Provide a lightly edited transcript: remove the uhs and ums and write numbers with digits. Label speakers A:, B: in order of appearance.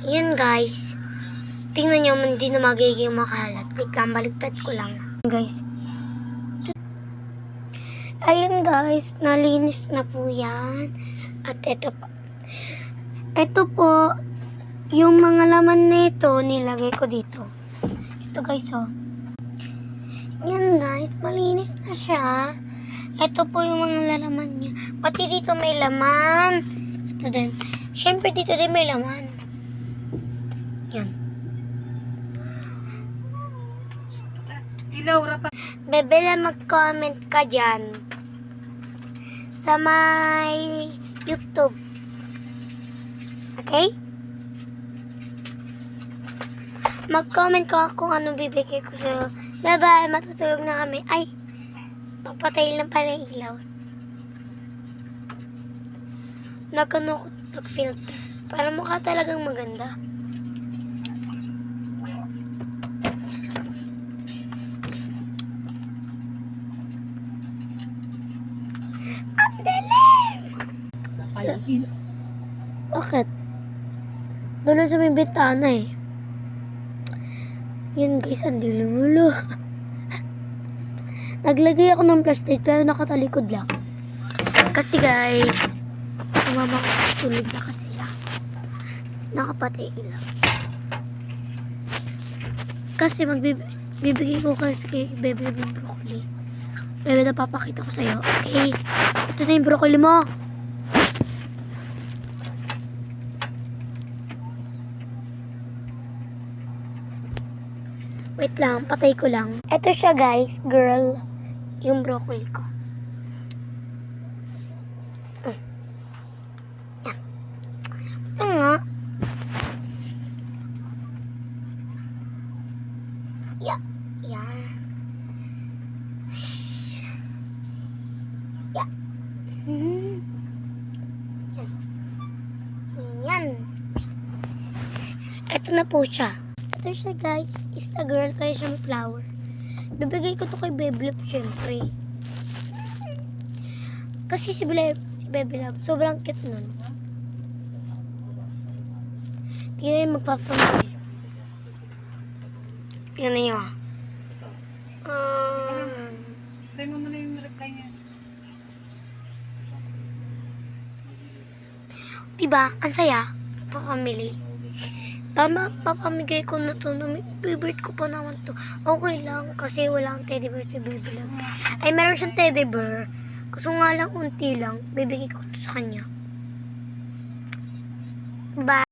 A: Yun guys. Tingnan nyo, hindi na magiging makalat. Wait lang, baliktad ko lang. Guys. Ayun guys, nalinis na po yan. At ito po. Ito po, yung mga laman nito, nilagay ko dito. Ito guys, oh. Yan guys, malinis na siya. Ito po yung mga lalaman niya. Pati dito may laman. Ito din. Siyempre dito din may laman. Yan. Bebela, mag-comment ka dyan sa may YouTube. Okay? Mag-comment ka kung anong bibigay ko sa'yo. Bye-bye, matutulog na kami. Ay, magpatay lang pala yung ilaw. Nag-filter. Para mukha talagang maganda. Ang dilim! Bakit? Doon sa may bitana eh. Yan guys, ang dilulo. Naglagay ako ng flashlight pero nakatalikod lang. Kasi guys, mama ko tulog na kasi siya. Nakapatay lang. Kasi magbibigay ko kasi kay Bebe ng broccoli. Bebe, napapakita ko sa'yo. Okay, ito na yung broccoli mo. Wait lang, patay ko lang. Ito siya guys, girl. Yung broccoli ko. Yan. Ito nga. Yan. Yan. Yan. Yan. Yan. Ito na po siya. Ito siya guys, is a girl, kaya siyang flower. Bibigay ko to kay Bebe Love, syempre. Kasi si Bebe Love, sobrang cute nun. Tingnan yung magpapamili. Tingnan nyo ah.
B: Try mo muna yung reply niya.
A: Diba? Ang saya. Papamili. Tama, papamigay ko na to. Favorite ko pa naman to. Okay lang, kasi wala ang teddy bear si Bebe Love. Ay, meron siyang teddy bear. Kaso nga lang, unti lang. Bibigay ko to sa kanya. Bye.